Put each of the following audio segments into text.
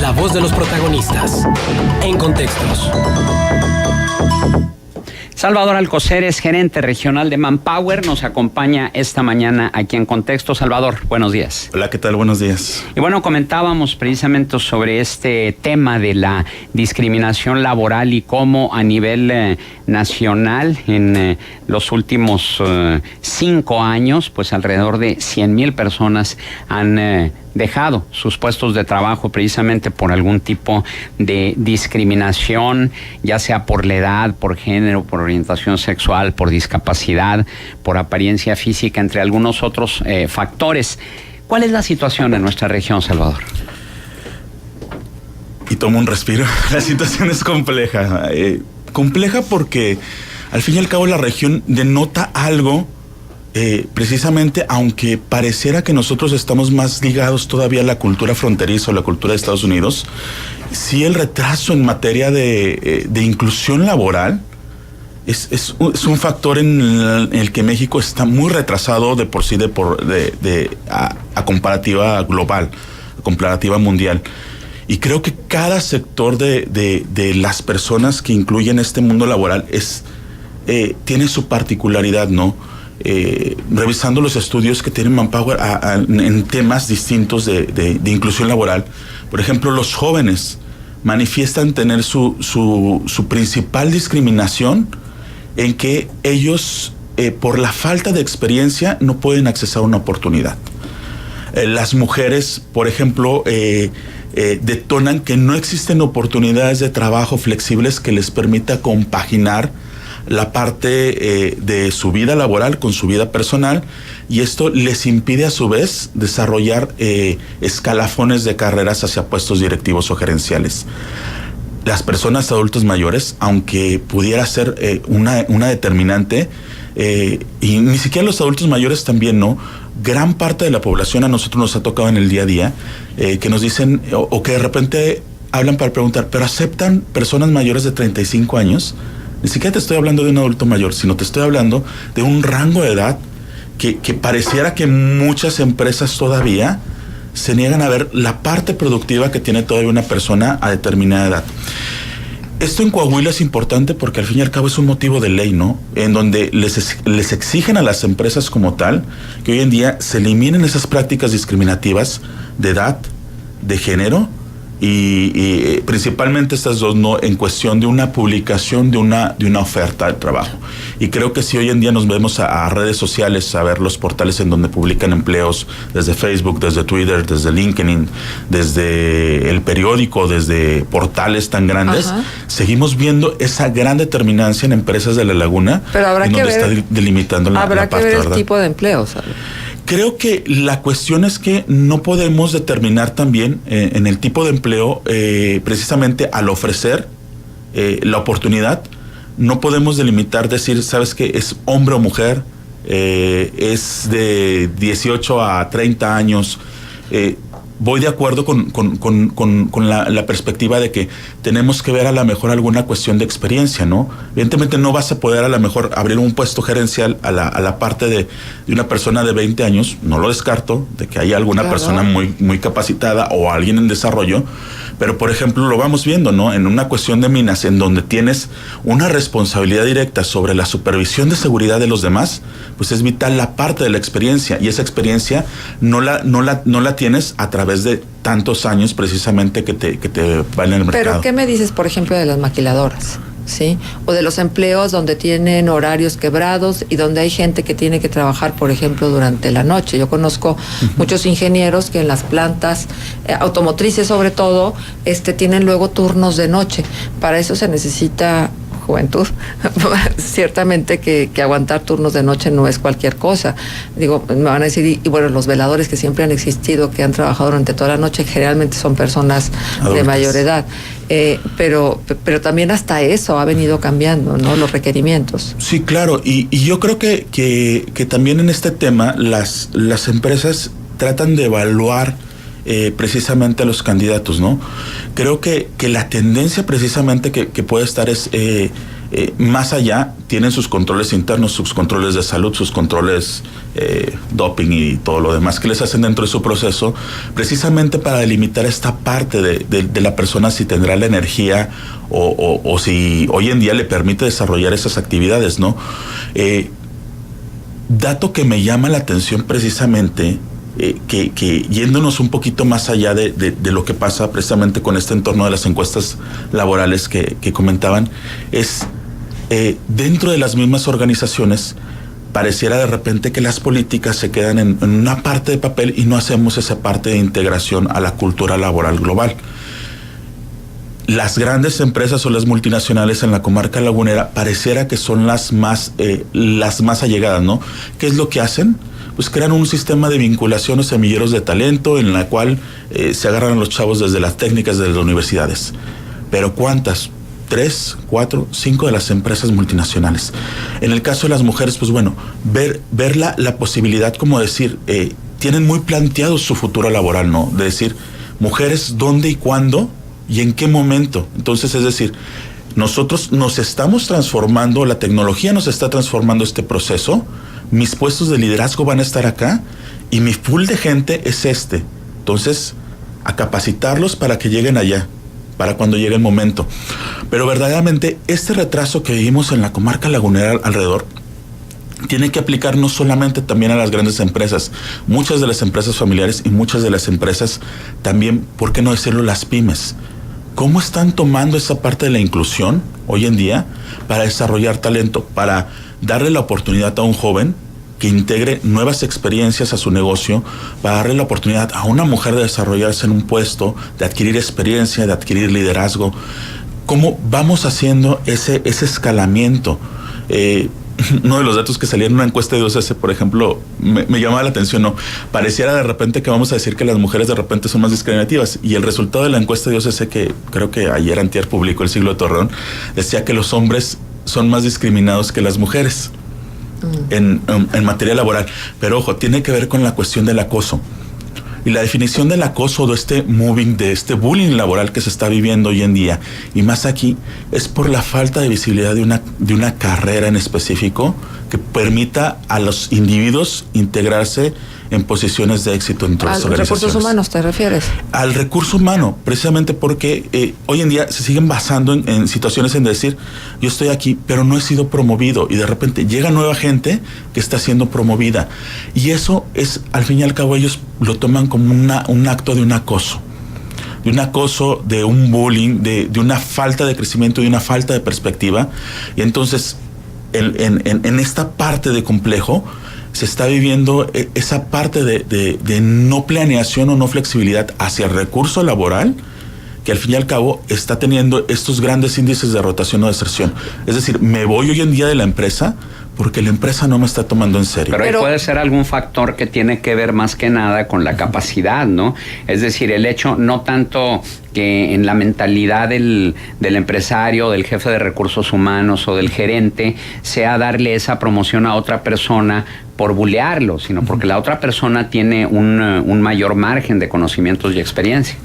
La voz de los protagonistas. En Contextos. Salvador Alcocer es gerente regional de Manpower, nos acompaña esta mañana aquí en Contexto. Salvador, buenos días. Hola, ¿qué tal? Buenos días. Y bueno, comentábamos precisamente sobre este tema de la discriminación laboral y cómo a nivel nacional en los últimos 5 años, pues alrededor de 100,000 personas han dejado sus puestos de trabajo precisamente por algún tipo de discriminación, ya sea por la edad, por género, por orientación sexual, por discapacidad, por apariencia física, entre algunos otros factores. ¿Cuál es la situación en nuestra región, Salvador? Y tomo un respiro. La situación es compleja. Compleja porque al fin y al cabo la región denota algo. Precisamente, aunque pareciera que nosotros estamos más ligados todavía a la cultura fronteriza o la cultura de Estados Unidos, sí el retraso en materia de inclusión laboral es un factor en el que México está muy retrasado de por sí, a comparativa global, a comparativa mundial. Y creo que cada sector de las personas que incluyen este mundo laboral tiene su particularidad, ¿no? Revisando los estudios que tiene Manpower en temas distintos de inclusión laboral, por ejemplo, los jóvenes manifiestan tener su principal discriminación en que ellos, por la falta de experiencia, no pueden accesar a una oportunidad. Las mujeres, por ejemplo, detonan que no existen oportunidades de trabajo flexibles que les permita compaginar la parte de su vida laboral con su vida personal, y esto les impide a su vez desarrollar escalafones de carreras hacia puestos directivos o gerenciales. Las personas adultas mayores, aunque pudiera ser una determinante, y ni siquiera los adultos mayores también, ¿no? Gran parte de la población a nosotros nos ha tocado en el día a día, que nos dicen, o que de repente hablan para preguntar, ¿pero aceptan personas mayores de 35 años? Ni siquiera te estoy hablando de un adulto mayor, sino te estoy hablando de un rango de edad que pareciera que muchas empresas todavía se niegan a ver la parte productiva que tiene todavía una persona a determinada edad. Esto en Coahuila es importante porque al fin y al cabo es un motivo de ley, ¿no? En donde les exigen a las empresas como tal que hoy en día se eliminen esas prácticas discriminativas de edad, de género, y principalmente estas dos, ¿no? En cuestión de una publicación de una oferta de trabajo. Y creo que si hoy en día nos vemos a redes sociales, a ver los portales en donde publican empleos, desde Facebook, desde Twitter, desde LinkedIn, desde el periódico, desde portales tan grandes, ajá, seguimos viendo esa gran determinancia en empresas de la laguna, pero habrá en que donde ver, está delimitando la parte, habrá que ver ¿verdad? El tipo de empleo, ¿sabes? Creo que la cuestión es que no podemos determinar también en el tipo de empleo, precisamente al ofrecer la oportunidad, no podemos delimitar, decir, ¿sabes qué? Es hombre o mujer, es de 18 a 30 años. Voy de acuerdo con la perspectiva de que tenemos que ver a lo mejor alguna cuestión de experiencia, ¿no? Evidentemente no vas a poder a lo mejor abrir un puesto gerencial a la parte de una persona de 20 años, no lo descarto, de que haya alguna claro, persona muy capacitada o alguien en desarrollo, pero por ejemplo lo vamos viendo, ¿no? En una cuestión de minas, en donde tienes una responsabilidad directa sobre la supervisión de seguridad de los demás, pues es vital la parte de la experiencia, y esa experiencia no la tienes a través de tantos años precisamente que te van en el mercado. Pero ¿qué me dices, por ejemplo, de las maquiladoras? ¿Sí? O de los empleos donde tienen horarios quebrados y donde hay gente que tiene que trabajar, por ejemplo, durante la noche. Yo conozco muchos ingenieros que en las plantas automotrices, sobre todo, tienen luego turnos de noche. Para eso se necesita juventud. Ciertamente que aguantar turnos de noche no es cualquier cosa. Digo, me van a decir, y bueno, los veladores que siempre han existido, que han trabajado durante toda la noche, generalmente son personas adultas, de mayor edad. Pero también hasta eso ha venido cambiando, ¿no? Los requerimientos. Sí, claro. Y yo creo que también en este tema las empresas tratan de evaluar precisamente a los candidatos, ¿no? Creo que la tendencia precisamente que puede estar es más allá tienen sus controles internos, sus controles de salud, sus controles doping y todo lo demás que les hacen dentro de su proceso, precisamente para delimitar esta parte de la persona, si tendrá la energía o si hoy en día le permite desarrollar esas actividades, ¿no? Dato que me llama la atención precisamente, que yéndonos un poquito más allá de lo que pasa precisamente con este entorno de las encuestas laborales que comentaban, es dentro de las mismas organizaciones pareciera de repente que las políticas se quedan en una parte de papel y no hacemos esa parte de integración a la cultura laboral global. Las grandes empresas o las multinacionales en la comarca lagunera pareciera que son las más allegadas, ¿no? ¿Qué es lo que hacen? Pues crean un sistema de vinculación o semilleros de talento en la cual se agarran a los chavos desde las técnicas de las universidades. Pero ¿cuántas? 3, 4, 5 de las empresas multinacionales. En el caso de las mujeres, pues bueno, ver la posibilidad, como decir, tienen muy planteado su futuro laboral, ¿no? De decir, mujeres, ¿dónde y cuándo? ¿Y en qué momento? Entonces, es decir, nosotros nos estamos transformando, la tecnología nos está transformando este proceso, mis puestos de liderazgo van a estar acá y mi pool de gente es este. Entonces, a capacitarlos para que lleguen allá, para cuando llegue el momento. Pero verdaderamente, este retraso que vivimos en la comarca lagunera alrededor, tiene que aplicar no solamente también a las grandes empresas, muchas de las empresas familiares y muchas de las empresas también, ¿por qué no decirlo?, las pymes. ¿Cómo están tomando esa parte de la inclusión hoy en día para desarrollar talento, para darle la oportunidad a un joven que integre nuevas experiencias a su negocio, para darle la oportunidad a una mujer de desarrollarse en un puesto, de adquirir experiencia, de adquirir liderazgo? ¿Cómo vamos haciendo ese escalamiento? Uno de los datos que salía en una encuesta de OCC, por ejemplo, me llamaba la atención, ¿no? Pareciera de repente que vamos a decir que las mujeres de repente son más discriminativas, y el resultado de la encuesta de OCC, que creo que ayer antier publicó El Siglo de Torreón, decía que los hombres son más discriminados que las mujeres en materia laboral. Pero ojo, tiene que ver con la cuestión del acoso. Y la definición del acoso, de este moving, de este bullying laboral que se está viviendo hoy en día, y más aquí, es por la falta de visibilidad de una carrera en específico que permita a los individuos integrarse en posiciones de éxito dentro de las organizaciones. ¿A los recursos humanos te refieres? Al recurso humano, precisamente porque hoy en día se siguen basando en situaciones en decir, yo estoy aquí, pero no he sido promovido, y de repente llega nueva gente que está siendo promovida. Y eso es, al fin y al cabo, ellos lo toman como un acto de un acoso. De un bullying, de una falta de crecimiento, de una falta de perspectiva. Y entonces, en esta parte de complejo, se está viviendo esa parte de no planeación o no flexibilidad hacia el recurso laboral, que al fin y al cabo está teniendo estos grandes índices de rotación o deserción. Es decir, me voy hoy en día de la empresa porque la empresa no me está tomando en serio. Pero ahí puede ser algún factor que tiene que ver más que nada con la capacidad, ¿no? Es decir, el hecho no tanto que en la mentalidad del empresario, del jefe de recursos humanos o del gerente sea darle esa promoción a otra persona por bulearlo, sino porque la otra persona tiene un mayor margen de conocimientos y experiencia.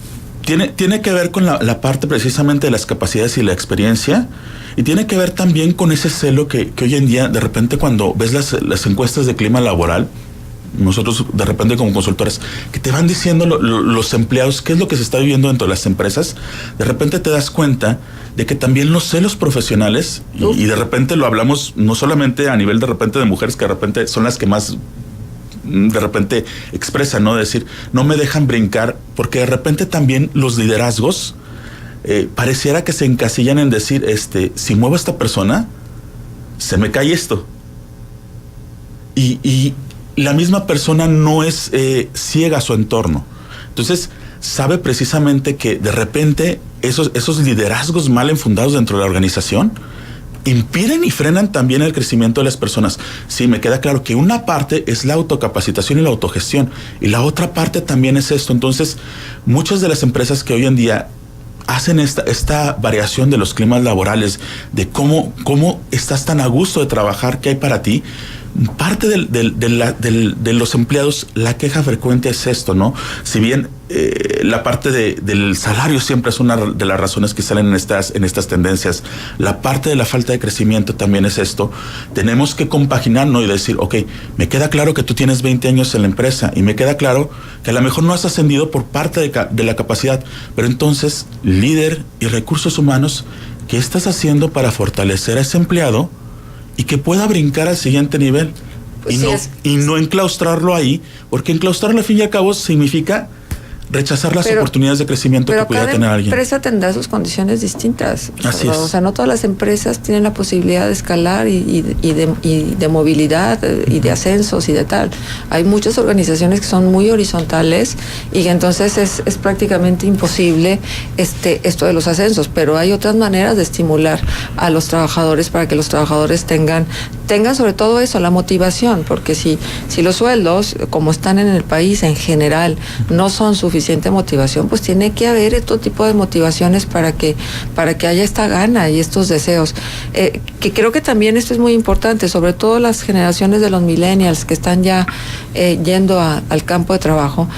Tiene que ver con la parte precisamente de las capacidades y la experiencia, y tiene que ver también con ese celo que hoy en día, de repente, cuando ves las encuestas de clima laboral, nosotros de repente como consultores, que te van diciendo los empleados qué es lo que se está viviendo dentro de las empresas, de repente te das cuenta de que también los celos profesionales, y de repente lo hablamos no solamente a nivel de repente de mujeres, que de repente son las que más de repente expresan, ¿no? Decir, no me dejan brincar, porque de repente también los liderazgos pareciera que se encasillan en decir, si muevo a esta persona, se me cae esto. Y la misma persona no es ciega a su entorno. Entonces, sabe precisamente que de repente esos liderazgos mal enfundados dentro de la organización impiden y frenan también el crecimiento de las personas. Sí, me queda claro que una parte es la autocapacitación y la autogestión, y la otra parte también es esto. Entonces, muchas de las empresas que hoy en día hacen esta variación de los climas laborales, de cómo estás tan a gusto de trabajar, qué hay para ti, parte de los empleados, la queja frecuente es esto, ¿no? Si bien la parte del salario siempre es una de las razones que salen en estas tendencias, la parte de la falta de crecimiento también es esto. Tenemos que compaginarnos y decir, ok, me queda claro que tú tienes 20 años en la empresa y me queda claro que a lo mejor no has ascendido por parte de la capacidad, pero entonces, líder y recursos humanos, ¿qué estás haciendo para fortalecer a ese empleado y que pueda brincar al siguiente nivel? Pues y no enclaustrarlo ahí, porque enclaustrarlo al fin y al cabo significa rechazar las oportunidades de crecimiento que pudiera tener alguien. Pero cada empresa tendrá sus condiciones distintas. Así es. O sea, no todas las empresas tienen la posibilidad de escalar y de movilidad y de ascensos y de tal. Hay muchas organizaciones que son muy horizontales y que entonces es prácticamente imposible esto de los ascensos, pero hay otras maneras de estimular a los trabajadores para que los trabajadores tengan sobre todo eso, la motivación, porque si los sueldos, como están en el país en general, no son suficiente motivación, pues tiene que haber otro tipo de motivaciones para que haya esta gana y estos deseos. Que creo que también esto es muy importante, sobre todo las generaciones de los millennials que están ya yendo al campo de trabajo,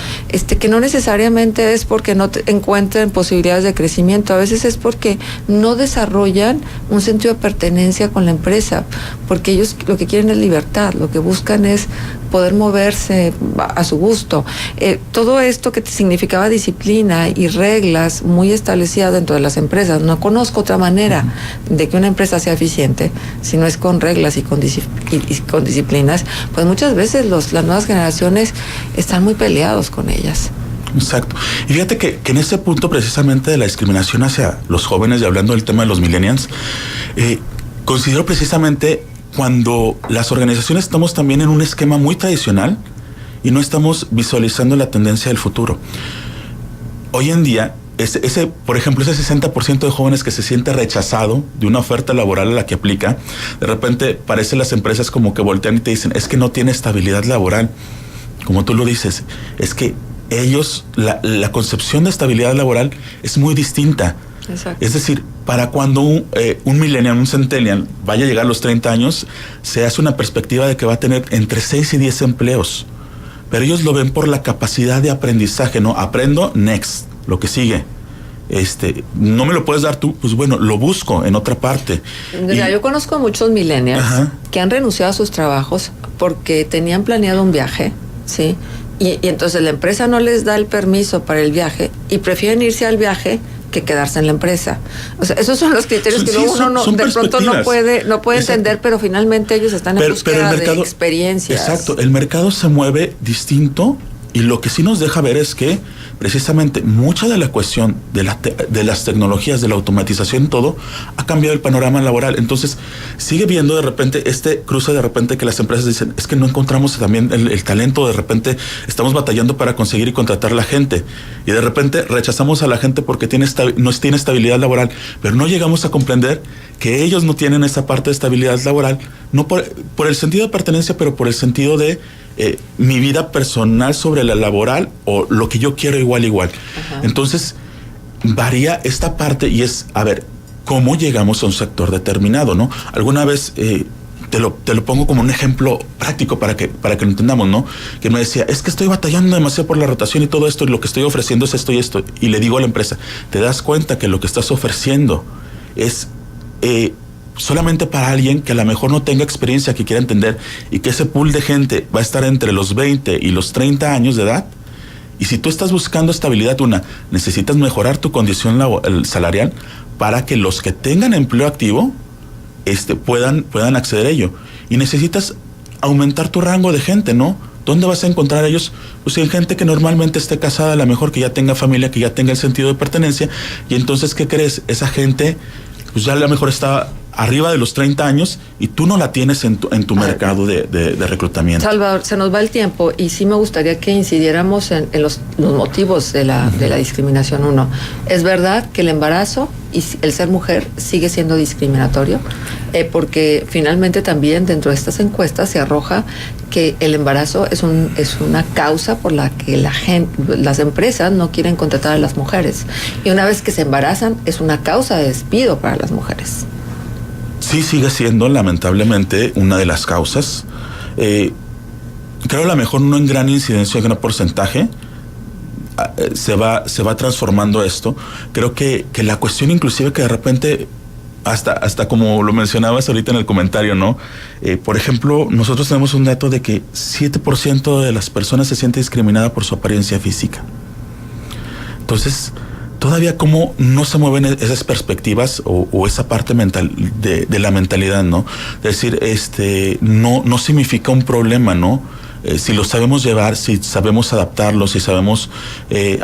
que no necesariamente es porque no encuentren posibilidades de crecimiento, a veces es porque no desarrollan un sentido de pertenencia con la empresa, porque ellos lo que quieren es libertad, lo que buscan es poder moverse a su gusto. Todo esto que significaba disciplina y reglas muy establecidas dentro de las empresas, no conozco otra manera de que una empresa sea eficiente si no es con reglas y con disciplinas, pues muchas veces las nuevas generaciones están muy peleados con ellas. Exacto. Y fíjate que en ese punto precisamente de la discriminación hacia los jóvenes, y hablando del tema de los millennials, considero precisamente cuando las organizaciones estamos también en un esquema muy tradicional y no estamos visualizando la tendencia del futuro. Hoy en día, por ejemplo, ese 60% de jóvenes que se siente rechazado de una oferta laboral a la que aplica, de repente parece las empresas como que voltean y te dicen, es que no tiene estabilidad laboral. Como tú lo dices, es que ellos, la concepción de estabilidad laboral es muy distinta. Exacto. Es decir, para cuando un millennial, un centennial vaya a llegar a los 30 años, se hace una perspectiva de que va a tener entre 6 y 10 empleos. Pero ellos lo ven por la capacidad de aprendizaje, ¿no? Aprendo, next, lo que sigue. No me lo puedes dar tú, pues bueno, lo busco en otra parte. Mira, yo conozco muchos millennials que han renunciado a sus trabajos porque tenían planeado un viaje, ¿sí? Y entonces la empresa no les da el permiso para el viaje y prefieren irse al viaje que quedarse en la empresa. O sea, esos son los criterios que luego uno de pronto no puede entender, pero finalmente ellos están en búsqueda de experiencias. Exacto, el mercado se mueve distinto y lo que sí nos deja ver es que precisamente mucha de la cuestión de las tecnologías, de la automatización, todo, ha cambiado el panorama laboral. Entonces, sigue viendo de repente cruce de repente que las empresas dicen, es que no encontramos también el talento, de repente estamos batallando para conseguir y contratar la gente. Y de repente rechazamos a la gente porque no tiene estabilidad laboral, pero no llegamos a comprender que ellos no tienen esa parte de estabilidad laboral, no por el sentido de pertenencia, pero por el sentido de mi vida personal sobre la laboral o lo que yo quiero igual. Ajá. Entonces, varía esta parte y es, a ver, ¿cómo llegamos a un sector determinado, no? Alguna vez, te lo pongo como un ejemplo práctico para que lo entendamos, ¿no? Que me decía, es que estoy batallando demasiado por la rotación y todo esto, y lo que estoy ofreciendo es esto y esto. Y le digo a la empresa, ¿te das cuenta que lo que estás ofreciendo es solamente para alguien que a lo mejor no tenga experiencia, que quiera entender, y que ese pool de gente va a estar entre los 20 y los 30 años de edad? Y si tú estás buscando estabilidad, necesitas mejorar tu condición salarial para que los que tengan empleo activo puedan acceder a ello. Y necesitas aumentar tu rango de gente, ¿no? ¿Dónde vas a encontrar a ellos? Pues en gente que normalmente esté casada, a lo mejor que ya tenga familia, que ya tenga el sentido de pertenencia. Y entonces, ¿qué crees? Esa gente, pues ya a lo mejor está arriba de los 30 años y tú no la tienes en tu mercado de reclutamiento. Salvador, se nos va el tiempo y sí me gustaría que incidiéramos en los motivos de la discriminación. Uno, ¿es verdad que el embarazo y el ser mujer sigue siendo discriminatorio? Porque finalmente también dentro de estas encuestas se arroja que el embarazo es una causa por la que las empresas no quieren contratar a las mujeres. Y una vez que se embarazan, es una causa de despido para las mujeres. Sí, sigue siendo lamentablemente una de las causas. creo a lo mejor no en gran incidencia, en gran porcentaje, se va transformando esto. Creo que la cuestión inclusive que de repente, hasta como lo mencionabas ahorita en el comentario, ¿no? Por ejemplo, nosotros tenemos un dato de que 7% de las personas se siente discriminada por su apariencia física. Entonces, todavía como no se mueven esas perspectivas o esa parte mental de la mentalidad, ¿no? Es decir, no significa un problema, ¿no? Si lo sabemos llevar, si sabemos adaptarlo, si sabemos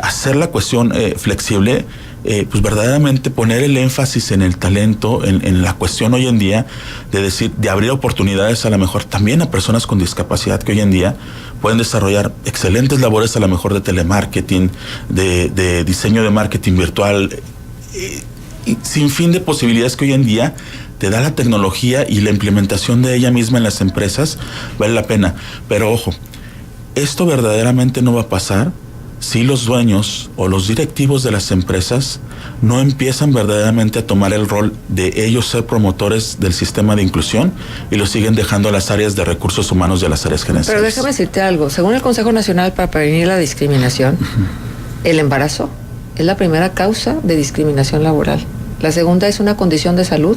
hacer la cuestión flexible, pues verdaderamente poner el énfasis en el talento, en la cuestión hoy en día de abrir oportunidades a lo mejor también a personas con discapacidad que hoy en día pueden desarrollar excelentes labores a lo mejor de telemarketing, de diseño de marketing virtual, y sin fin de posibilidades que hoy en día te da la tecnología y la implementación de ella misma en las empresas, vale la pena. Pero ojo, esto verdaderamente no va a pasar si los dueños o los directivos de las empresas no empiezan verdaderamente a tomar el rol de ellos ser promotores del sistema de inclusión y lo siguen dejando a las áreas de recursos humanos y a las áreas gerenciales. Pero déjame decirte algo. Según el Consejo Nacional para Prevenir la Discriminación, el embarazo es la primera causa de discriminación laboral. La segunda es una condición de salud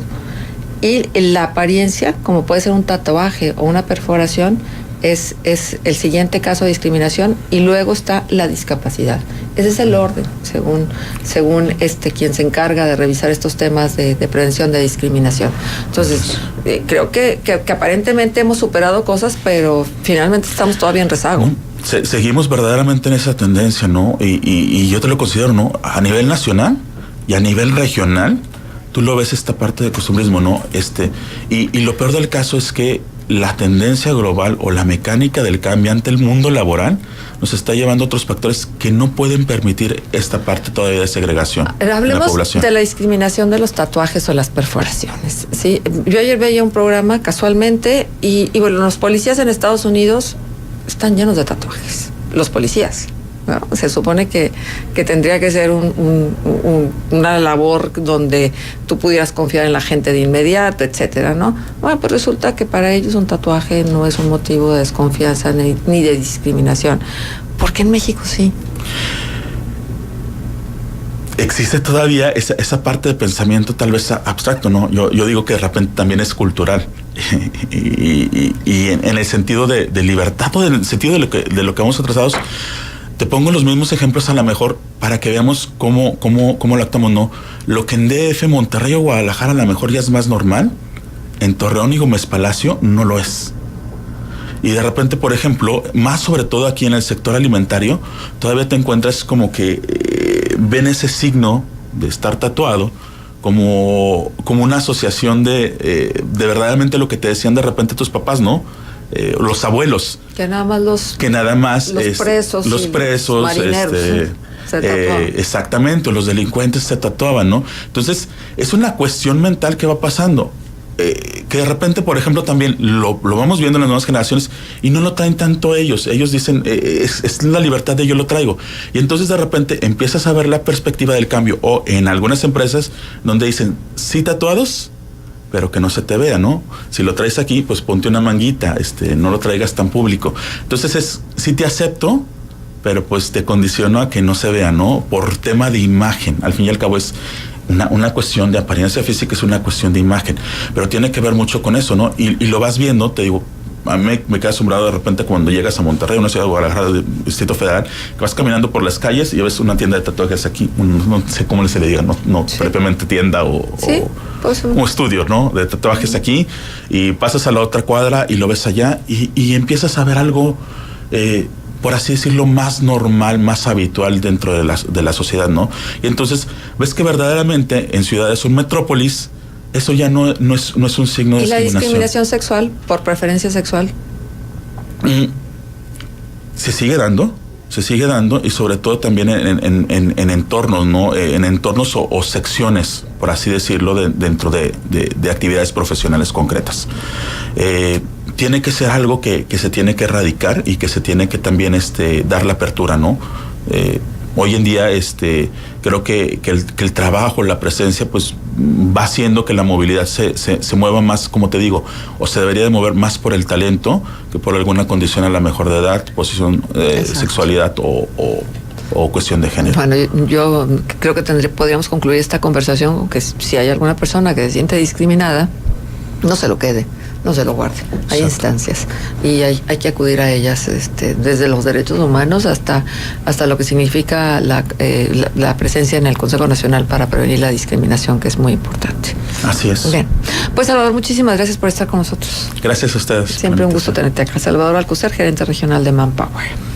y la apariencia, como puede ser un tatuaje o una perforación, es el siguiente caso de discriminación, y luego está la discapacidad. Ese es el orden, según quien se encarga de revisar estos temas de prevención de discriminación. Entonces, creo que aparentemente hemos superado cosas, pero finalmente estamos todavía en rezago. Seguimos verdaderamente en esa tendencia, ¿no? Y yo te lo considero, ¿no? A nivel nacional y a nivel regional, tú lo ves esta parte de costumbrismo, ¿no? Y lo peor del caso es que la tendencia global o la mecánica del cambio ante el mundo laboral nos está llevando a otros factores que no pueden permitir esta parte todavía de segregación en la población. Hablemos de la discriminación de los tatuajes o las perforaciones, ¿sí? Yo ayer veía un programa casualmente y bueno, los policías en Estados Unidos están llenos de tatuajes, los policías, ¿no? Se supone que tendría que ser una labor donde tú pudieras confiar en la gente de inmediato, etcétera, ¿no? Bueno, pues resulta que para ellos un tatuaje no es un motivo de desconfianza ni de discriminación. ¿Por qué en México sí? Existe todavía esa parte de pensamiento tal vez abstracto, ¿no? Yo digo que de repente también es cultural y en el sentido de libertad o en el sentido de lo que vamos atrasados. Te pongo los mismos ejemplos a lo mejor para que veamos cómo lo actuamos, ¿no? Lo que en DF, Monterrey o Guadalajara a lo mejor ya es más normal, en Torreón y Gómez Palacio no lo es. Y de repente, por ejemplo, más sobre todo aquí en el sector alimentario, todavía te encuentras como que ven ese signo de estar tatuado como una asociación de verdaderamente lo que te decían de repente tus papás, ¿no? Los abuelos. Que nada más los presos. Los marineros, se tatuaban. Exactamente, los delincuentes se tatuaban, ¿no? Entonces, es una cuestión mental que va pasando. Que de repente, por ejemplo, también lo vamos viendo en las nuevas generaciones y no lo traen tanto ellos. Ellos dicen, es la libertad de yo lo traigo. Y entonces de repente empiezas a ver la perspectiva del cambio. O en algunas empresas donde dicen, sí tatuados, pero que no se te vea, ¿no? Si lo traes aquí, pues ponte una manguita, no lo traigas tan público. Entonces sí te acepto, pero pues te condiciono a que no se vea, ¿no? Por tema de imagen. Al fin y al cabo es una cuestión de apariencia física, es una cuestión de imagen, pero tiene que ver mucho con eso, ¿no? Y lo vas viendo, te digo, a mí me queda asombrado de repente cuando llegas a Monterrey, una ciudad de Guadalajara, del Distrito Federal, que vas caminando por las calles y ves una tienda de tatuajes aquí, no sé cómo se le diga, no sí. Propiamente tienda o estudio, ¿no? De tatuajes aquí, y pasas a la otra cuadra y lo ves allá y empiezas a ver algo, por así decirlo, más normal, más habitual dentro de la sociedad, ¿no? Y entonces ves que verdaderamente en ciudades o metrópolis eso ya no es un signo de discriminación. ¿Y la discriminación sexual por preferencia sexual? Se sigue dando y sobre todo también en entornos, ¿no? En entornos o secciones, por así decirlo, dentro de actividades profesionales concretas. Tiene que ser algo que se tiene que erradicar y que se tiene que también dar la apertura, ¿no? Hoy en día creo que el trabajo, la presencia, pues va haciendo que la movilidad se mueva más, como te digo, o se debería de mover más por el talento que por alguna condición a la mejor de edad, posición, sexualidad o cuestión de género. Bueno, yo creo que podríamos concluir esta conversación con que si hay alguna persona que se siente discriminada, no se lo quede, no se lo guarde. Hay instancias y hay que acudir a ellas, desde los derechos humanos hasta lo que significa la presencia en el Consejo Nacional para Prevenir la Discriminación, que es muy importante. Así es. Bien, pues Salvador, muchísimas gracias por estar con nosotros. Gracias a ustedes. Siempre un gusto tenerte acá. Salvador Alcocer, gerente regional de Manpower.